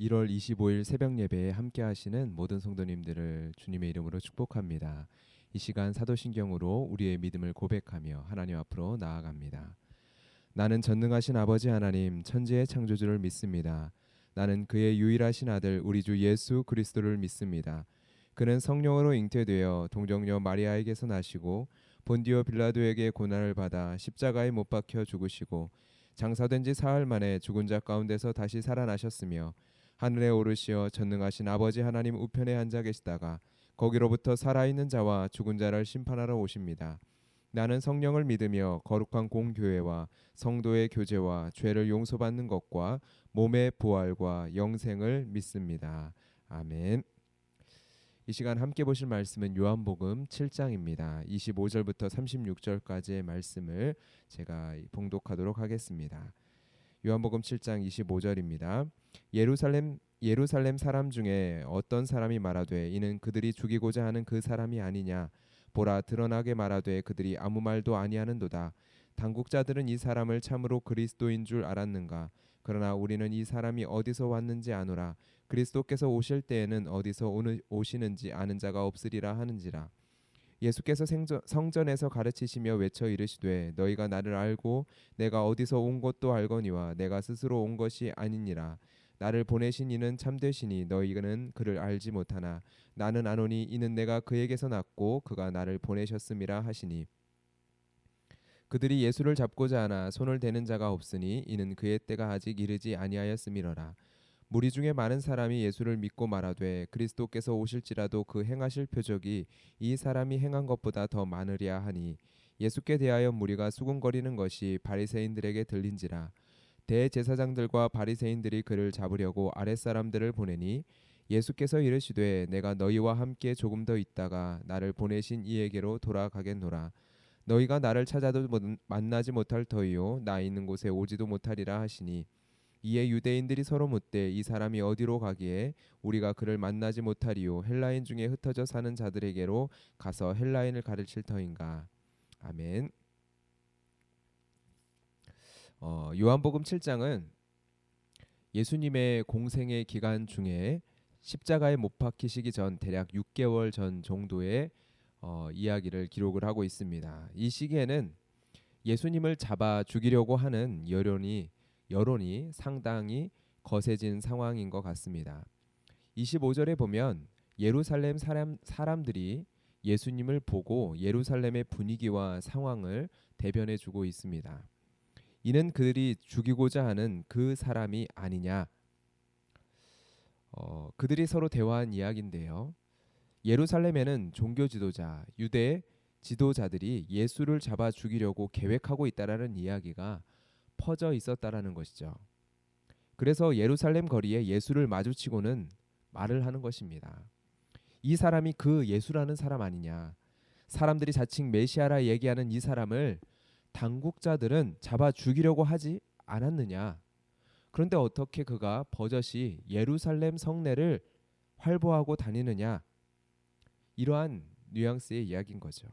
1월 25일 새벽 예배에 함께 하시는 모든 성도님들을 주님의 이름으로 축복합니다. 이 시간 사도신경으로 우리의 믿음을 고백하며 하나님 앞으로 나아갑니다. 나는 전능하신 아버지 하나님 천지의 창조주를 믿습니다. 나는 그의 유일하신 아들 우리 주 예수 그리스도를 믿습니다. 그는 성령으로 잉태되어 동정녀 마리아에게서 나시고 본디오 빌라도에게 고난을 받아 십자가에 못 박혀 죽으시고 장사된 지 사흘 만에 죽은 자 가운데서 다시 살아나셨으며 하늘에 오르시어 전능하신 아버지 하나님 우편에 앉아 계시다가 거기로부터 살아있는 자와 죽은 자를 심판하러 오십니다. 나는 성령을 믿으며 거룩한 공교회와 성도의 교제와 죄를 용서받는 것과 몸의 부활과 영생을 믿습니다. 아멘. 이 시간 함께 보실 말씀은 요한복음 7장입니다. 25절부터 36절까지의 말씀을 제가 봉독하도록 하겠습니다. 요한복음 7장 25절입니다. 예루살렘 사람 중에 어떤 사람이 말하되 이는 그들이 죽이고자 하는 그 사람이 아니냐. 보라 드러나게 말하되 그들이 아무 말도 아니하는도다. 당국자들은 이 사람을 참으로 그리스도인 줄 알았는가. 그러나 우리는 이 사람이 어디서 왔는지 아노라. 그리스도께서 오실 때에는 어디서 오시는지 아는 자가 없으리라 하는지라. 예수께서 성전에서 가르치시며 외쳐 이르시되 너희가 나를 알고 내가 어디서 온 것도 알거니와 내가 스스로 온 것이 아니니라. 나를 보내신 이는 참되시니 너희는 그를 알지 못하나 나는 아노니 이는 내가 그에게서 났고 그가 나를 보내셨음이라 하시니 그들이 예수를 잡고자 하나 손을 대는 자가 없으니 이는 그의 때가 아직 이르지 아니하였음이러라. 무리 중에 많은 사람이 예수를 믿고 말하되 그리스도께서 오실지라도 그 행하실 표적이 이 사람이 행한 것보다 더 많으랴 하니 예수께 대하여 무리가 수군거리는 것이 바리새인들에게 들린지라. 대제사장들과 바리새인들이 그를 잡으려고 아랫사람들을 보내니 예수께서 이르시되 내가 너희와 함께 조금 더 있다가 나를 보내신 이에게로 돌아가겠노라. 너희가 나를 찾아도 만나지 못할 터이요 나 있는 곳에 오지도 못하리라 하시니 이에 유대인들이 서로 묻되 이 사람이 어디로 가기에 우리가 그를 만나지 못하리요 헬라인 중에 흩어져 사는 자들에게로 가서 헬라인을 가르칠 터인가. 아멘. 요한복음 7장은 예수님의 공생의 기간 중에 십자가에 못 박히시기 전 대략 6개월 전 정도의 이야기를 기록을 하고 있습니다. 이 시기에는 예수님을 잡아 죽이려고 하는 여론이 상당히 거세진 상황인 것 같습니다. 25절에 보면 예루살렘 사람들이 예수님을 보고 예루살렘의 분위기와 상황을 대변해 주고 있습니다. 이는 그들이 죽이고자 하는 그 사람이 아니냐. 그들이 서로 대화한 이야기인데요. 예루살렘에는 종교 지도자, 유대 지도자들이 예수를 잡아 죽이려고 계획하고 있다라는 이야기가 퍼져 있었다라는 것이죠. 그래서 예루살렘 거리에 예수를 마주치고는 말을 하는 것입니다. 이 사람이 그 예수라는 사람 아니냐. 사람들이 자칭 메시아라 얘기하는 이 사람을 당국자들은 잡아 죽이려고 하지 않았느냐. 그런데 어떻게 그가 버젓이 예루살렘 성내를 활보하고 다니느냐. 이러한 뉘앙스의 이야기인 거죠.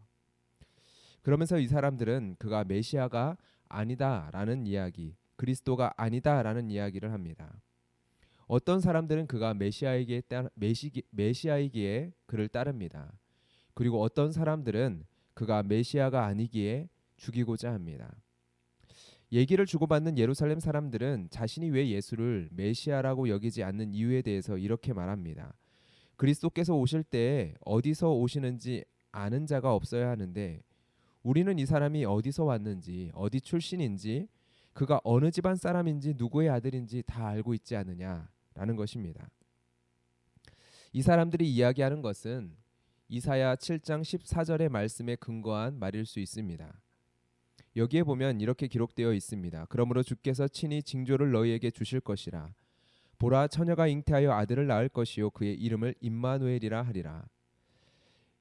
그러면서 이 사람들은 그가 메시아가 아니다라는 이야기, 그리스도가 아니다라는 이야기를 합니다. 어떤 사람들은 그가 메시아이기에 그를 따릅니다. 그리고 어떤 사람들은 그가 메시아가 아니기에 죽이고자 합니다. 얘기를 주고받는 예루살렘 사람들은 자신이 왜 예수를 메시아라고 여기지 않는 이유에 대해서 이렇게 말합니다. 그리스도께서 오실 때 어디서 오시는지 아는 자가 없어야 하는데 우리는 이 사람이 어디서 왔는지 어디 출신인지 그가 어느 집안 사람인지 누구의 아들인지 다 알고 있지 않느냐라는 것입니다. 이 사람들이 이야기하는 것은 이사야 7장 14절의 말씀에 근거한 말일 수 있습니다. 여기에 보면 이렇게 기록되어 있습니다. 그러므로 주께서 친히 징조를 너희에게 주실 것이라. 보라 처녀가 잉태하여 아들을 낳을 것이요 그의 이름을 임마누엘이라 하리라.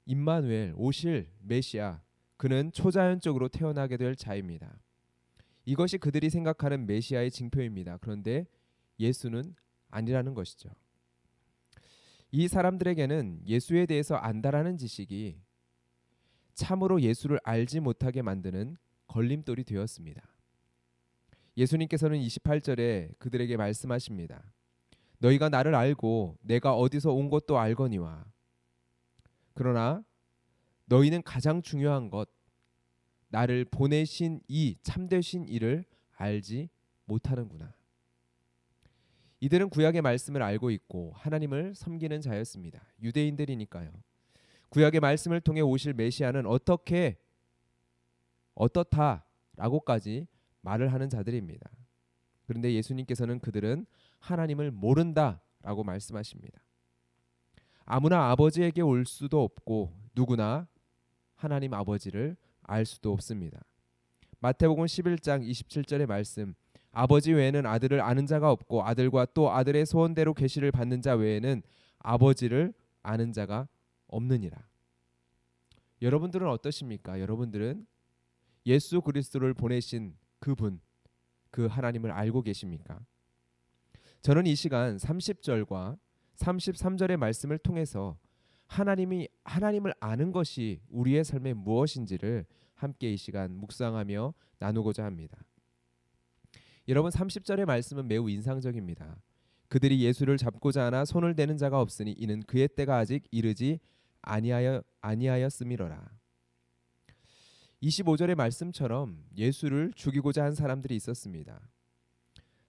임마누엘 오실 메시아 그는 초자연적으로 태어나게 될 자입니다. 이것이 그들이 생각하는 메시아의 징표입니다. 그런데 예수는 아니라는 것이죠. 이 사람들에게는 예수에 대해서 안다라는 지식이 참으로 예수를 알지 못하게 만드는 걸림돌이 되었습니다. 예수님께서는 28절에 그들에게 말씀하십니다. 너희가 나를 알고 내가 어디서 온 것도 알거니와. 그러나 너희는 가장 중요한 것, 나를 보내신 이 참되신 이를 알지 못하는구나. 이들은 구약의 말씀을 알고 있고 하나님을 섬기는 자였습니다. 유대인들이니까요. 구약의 말씀을 통해 오실 메시아는 어떻다라고까지 말을 하는 자들입니다. 그런데 예수님께서는 그들은 하나님을 모른다라고 말씀하십니다. 아무나 아버지에게 올 수도 없고 누구나 하나님 아버지를 알 수도 없습니다. 마태복음 11장 27절의 말씀, 아버지 외에는 아들을 아는 자가 없고 아들과 또 아들의 소원대로 계시를 받는 자 외에는 아버지를 아는 자가 없느니라. 여러분들은 어떠십니까? 여러분들은 예수 그리스도를 보내신 그분, 그 하나님을 알고 계십니까? 저는 이 시간 30절과 33절의 말씀을 통해서 하나님을 아는 것이 우리의 삶에 무엇인지를 함께 이 시간 묵상하며 나누고자 합니다. 여러분, 30절의 말씀은 매우 인상적입니다. 그들이 예수를 잡고자 하나 손을 대는 자가 없으니 이는 그의 때가 아직 이르지 아니하였음이로라. 25절의 말씀처럼 예수를 죽이고자 한 사람들이 있었습니다.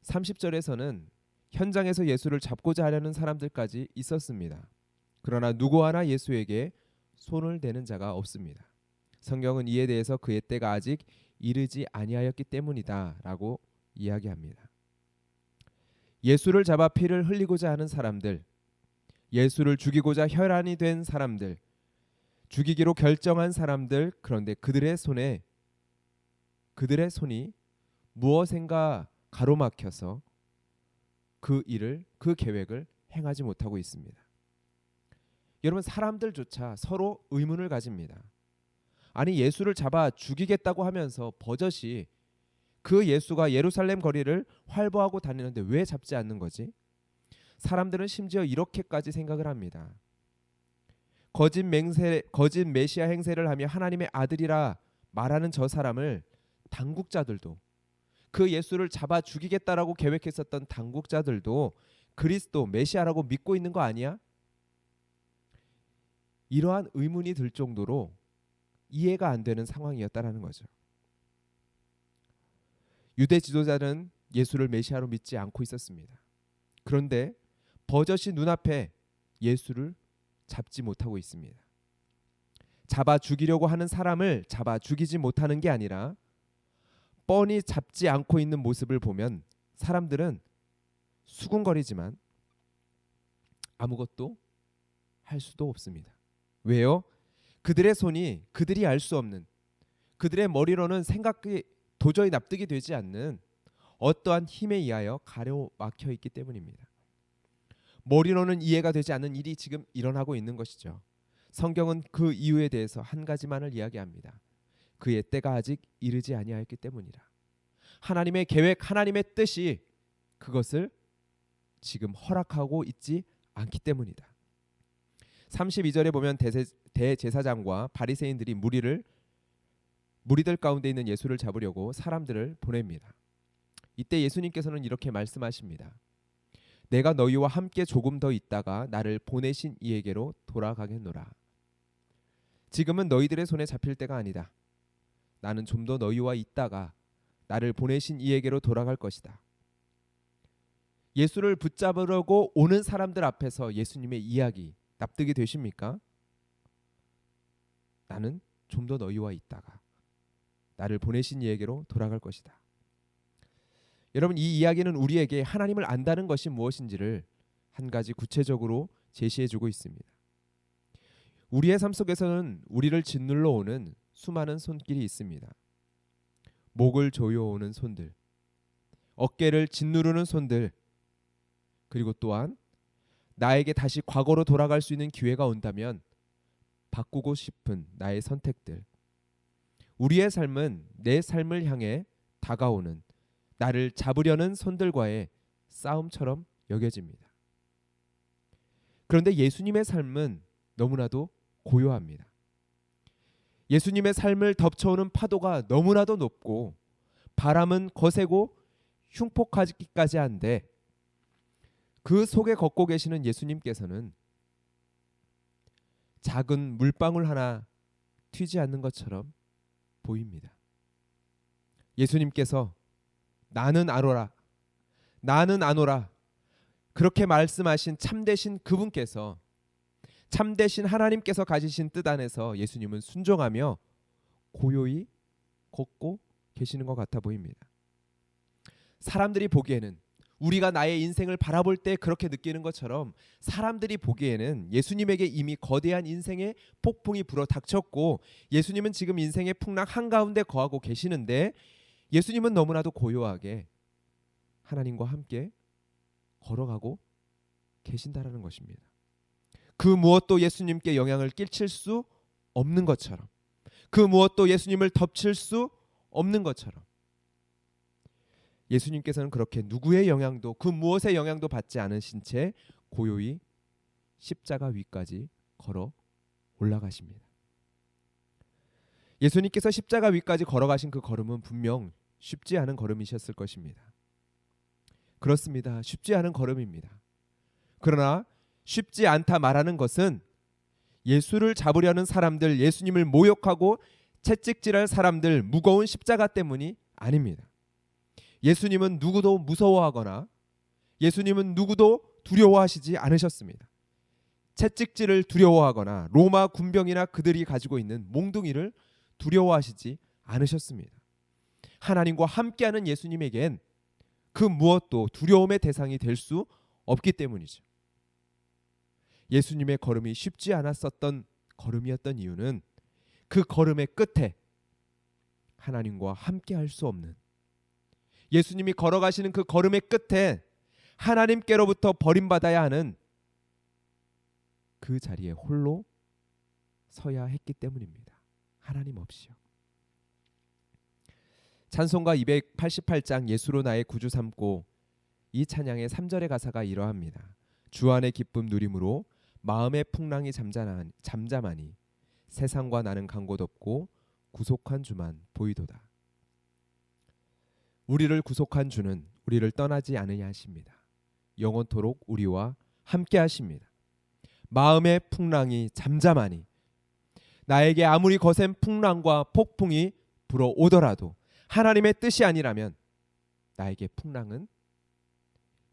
30절에서는 현장에서 예수를 잡고자 하려는 사람들까지 있었습니다. 그러나 누구 하나 예수에게 손을 대는 자가 없습니다. 성경은 이에 대해서 그의 때가 아직 이르지 아니하였기 때문이다라고 이야기합니다. 예수를 잡아 피를 흘리고자 하는 사람들, 예수를 죽이고자 혈안이 된 사람들, 죽이기로 결정한 사람들, 그런데 그들의 손이 무엇인가 가로막혀서 그 계획을 행하지 못하고 있습니다. 여러분, 사람들조차 서로 의문을 가집니다. 아니, 예수를 잡아 죽이겠다고 하면서 버젓이 그 예수가 예루살렘 거리를 활보하고 다니는데 왜 잡지 않는 거지? 사람들은 심지어 이렇게까지 생각을 합니다. 거짓 메시아 행세를 하며 하나님의 아들이라 말하는 저 사람을 당국자들도, 그 예수를 잡아 죽이겠다라고 계획했었던 당국자들도 그리스도 메시아라고 믿고 있는 거 아니야? 이러한 의문이 들 정도로 이해가 안 되는 상황이었다라는 거죠. 유대 지도자는 예수를 메시아로 믿지 않고 있었습니다. 그런데 버젓이 눈앞에 예수를 잡지 못하고 있습니다. 잡아 죽이려고 하는 사람을 잡아 죽이지 못하는 게 아니라 뻔히 잡지 않고 있는 모습을 보면 사람들은 수군거리지만 아무것도 할 수도 없습니다. 왜요? 그들의 손이 그들이 알 수 없는, 그들의 머리로는 생각이 도저히 납득이 되지 않는 어떠한 힘에 의하여 가로막혀 있기 때문입니다. 머리로는 이해가 되지 않는 일이 지금 일어나고 있는 것이죠. 성경은 그 이유에 대해서 한 가지만을 이야기합니다. 그의 때가 아직 이르지 아니하였기 때문이라. 하나님의 계획, 하나님의 뜻이 그것을 지금 허락하고 있지 않기 때문이다. 32절에 보면 대제사장과 바리새인들이 무리들 가운데 있는 예수를 잡으려고 사람들을 보냅니다. 이때 예수님께서는 이렇게 말씀하십니다. 내가 너희와 함께 조금 더 있다가 나를 보내신 이에게로 돌아가겠노라. 지금은 너희들의 손에 잡힐 때가 아니다. 나는 좀 더 너희와 있다가 나를 보내신 이에게로 돌아갈 것이다. 예수를 붙잡으려고 오는 사람들 앞에서 예수님의 이야기 납득이 되십니까? 나는 좀 더 너희와 있다가 나를 보내신 이에게로 돌아갈 것이다. 여러분, 이 이야기는 우리에게 하나님을 안다는 것이 무엇인지를 한 가지 구체적으로 제시해주고 있습니다. 우리의 삶 속에서는 우리를 짓눌러 오는 수많은 손길이 있습니다. 목을 조여오는 손들, 어깨를 짓누르는 손들, 그리고 또한 나에게 다시 과거로 돌아갈 수 있는 기회가 온다면 바꾸고 싶은 나의 선택들, 우리의 삶은 내 삶을 향해 다가오는 나를 잡으려는 손들과의 싸움처럼 여겨집니다. 그런데 예수님의 삶은 너무나도 고요합니다. 예수님의 삶을 덮쳐오는 파도가 너무나도 높고 바람은 거세고 흉폭하기까지 한데 그 속에 걷고 계시는 예수님께서는 작은 물방울 하나 튀지 않는 것처럼 보입니다. 예수님께서 나는 아노라, 나는 아노라 그렇게 말씀하신 참되신 그분께서, 참되신 하나님께서 가지신 뜻 안에서 예수님은 순종하며 고요히 걷고 계시는 것 같아 보입니다. 사람들이 보기에는, 우리가 나의 인생을 바라볼 때 그렇게 느끼는 것처럼 사람들이 보기에는 예수님에게 이미 거대한 인생의 폭풍이 불어 닥쳤고 예수님은 지금 인생의 풍랑 한가운데 거하고 계시는데 예수님은 너무나도 고요하게 하나님과 함께 걸어가고 계신다라는 것입니다. 그 무엇도 예수님께 영향을 끼칠 수 없는 것처럼, 그 무엇도 예수님을 덮칠 수 없는 것처럼 예수님께서는 그렇게 누구의 영향도, 그 무엇의 영향도 받지 않으신 채 고요히 십자가 위까지 걸어 올라가십니다. 예수님께서 십자가 위까지 걸어가신 그 걸음은 분명 쉽지 않은 걸음이셨을 것입니다. 그렇습니다. 쉽지 않은 걸음입니다. 그러나 쉽지 않다 말하는 것은 예수를 잡으려는 사람들, 예수님을 모욕하고 채찍질할 사람들 무거운 십자가 때문이 아닙니다. 예수님은 누구도 무서워하거나 예수님은 누구도 두려워하시지 않으셨습니다. 채찍질을 두려워하거나 로마 군병이나 그들이 가지고 있는 몽둥이를 두려워하시지 않으셨습니다. 하나님과 함께하는 예수님에겐 그 무엇도 두려움의 대상이 될 수 없기 때문이죠. 예수님의 걸음이 쉽지 않았었던 걸음이었던 이유는 그 걸음의 끝에 하나님과 함께할 수 없는, 예수님이 걸어가시는 그 걸음의 끝에 하나님께로부터 버림받아야 하는 그 자리에 홀로 서야 했기 때문입니다. 하나님 없이요. 찬송가 288장 예수로 나의 구주 삼고, 이 찬양의 3절의 가사가 이러합니다. 주 안의 기쁨 누림으로 마음의 풍랑이 잠잠하니 세상과 나는 간 곳 없고 구속한 주만 보이도다. 우리를 구속한 주는 우리를 떠나지 않으냐 하십니다. 영원토록 우리와 함께 하십니다. 마음의 풍랑이 잠잠하니, 나에게 아무리 거센 풍랑과 폭풍이 불어오더라도 하나님의 뜻이 아니라면 나에게 풍랑은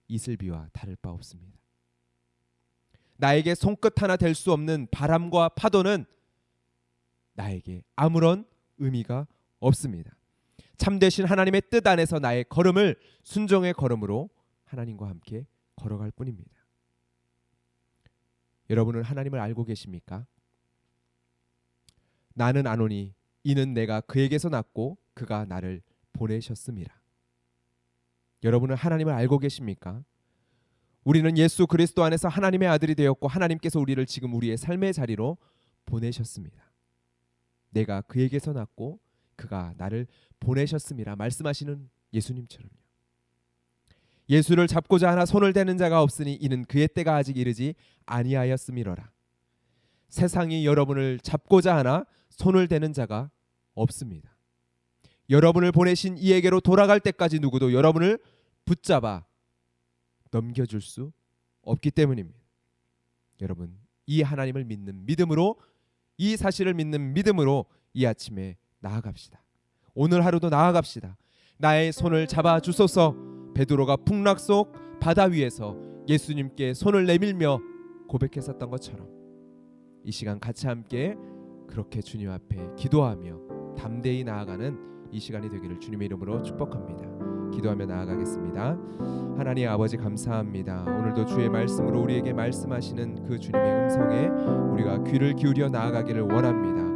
이슬비와 다를 바 없습니다. 나에게 손끝 하나 될 수 없는 바람과 파도는 나에게 아무런 의미가 없습니다. 참되신 하나님의 뜻 안에서 나의 걸음을 순종의 걸음으로 하나님과 함께 걸어갈 뿐입니다. 여러분은 하나님을 알고 계십니까? 나는 아노니 이는 내가 그에게서 났고 그가 나를 보내셨음이라. 여러분은 하나님을 알고 계십니까? 우리는 예수 그리스도 안에서 하나님의 아들이 되었고 하나님께서 우리를 지금 우리의 삶의 자리로 보내셨습니다. 내가 그에게서 났고 그가 나를 보내셨음이라 말씀하시는 예수님처럼요. 예수를 잡고자 하나 손을 대는 자가 없으니 이는 그의 때가 아직 이르지 아니하였음이로라. 세상이 여러분을 잡고자 하나 손을 대는 자가 없습니다. 여러분을 보내신 이에게로 돌아갈 때까지 누구도 여러분을 붙잡아 넘겨줄 수 없기 때문입니다. 여러분, 이 하나님을 믿는 믿음으로, 이 사실을 믿는 믿음으로 이 아침에 나아갑시다. 오늘 하루도 나아갑시다. 나의 손을 잡아 주소서. 베드로가 풍랑 속 바다 위에서 예수님께 손을 내밀며 고백했었던 것처럼 이 시간 같이 함께 그렇게 주님 앞에 기도하며 담대히 나아가는 이 시간이 되기를 주님의 이름으로 축복합니다. 기도하며 나아가겠습니다. 하나님 아버지 감사합니다. 오늘도 주의 말씀으로 우리에게 말씀하시는 그 주님의 음성에 우리가 귀를 기울여 나아가기를 원합니다.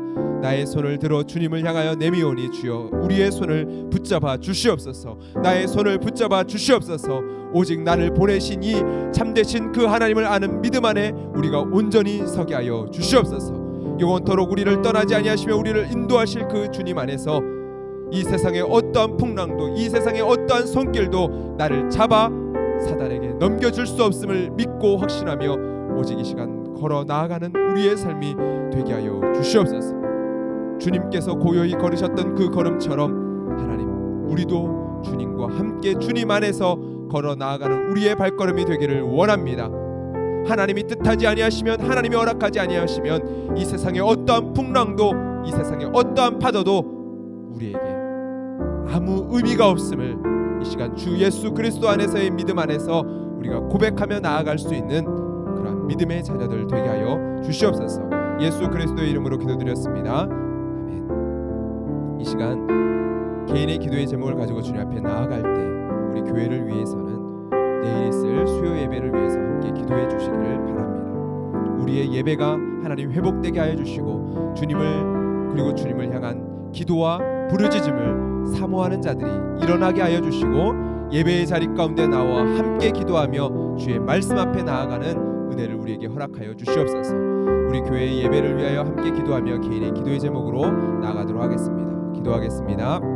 나의 손을 들어 주님을 향하여 내미오니 주여 우리의 손을 붙잡아 주시옵소서. 나의 손을 붙잡아 주시옵소서. 오직 나를 보내신 이 참되신 그 하나님을 아는 믿음 안에 우리가 온전히 서게 하여 주시옵소서. 영원토록 우리를 떠나지 아니하시며 우리를 인도하실 그 주님 안에서 이 세상의 어떠한 풍랑도, 이 세상의 어떠한 손길도 나를 잡아 사단에게 넘겨줄 수 없음을 믿고 확신하며 오직 이 시간 걸어 나아가는 우리의 삶이 되게 하여 주시옵소서. 주님께서 고요히 걸으셨던 그 걸음처럼 하나님, 우리도 주님과 함께 주님 안에서 걸어 나아가는 우리의 발걸음이 되기를 원합니다. 하나님이 뜻하지 아니하시면, 하나님이 허락하지 아니하시면 이 세상의 어떠한 풍랑도, 이 세상의 어떠한 파도도 우리에게 아무 의미가 없음을 이 시간 주 예수 그리스도 안에서의 믿음 안에서 우리가 고백하며 나아갈 수 있는 그러한 믿음의 자녀들 되게 하여 주시옵소서. 예수 그리스도의 이름으로 기도드렸습니다. 아멘. 이 시간 개인의 기도의 제목을 가지고 주님 앞에 나아갈 때 우리 교회를 위해서는 내일 있을 수요 예배를 위해서 함께 기도해 주시기를 바랍니다. 우리의 예배가 하나님 회복되게 하여 주시고 주님을 향한 기도와 부르짖음을 사모하는 자들이 일어나게 하여 주시고 예배의 자리 가운데 나와 함께 기도하며 주의 말씀 앞에 나아가는 은혜를 우리에게 허락하여 주시옵소서. 우리 교회의 예배를 위하여 함께 기도하며 개인의 기도의 제목으로 나아가도록 하겠습니다. 기도하겠습니다.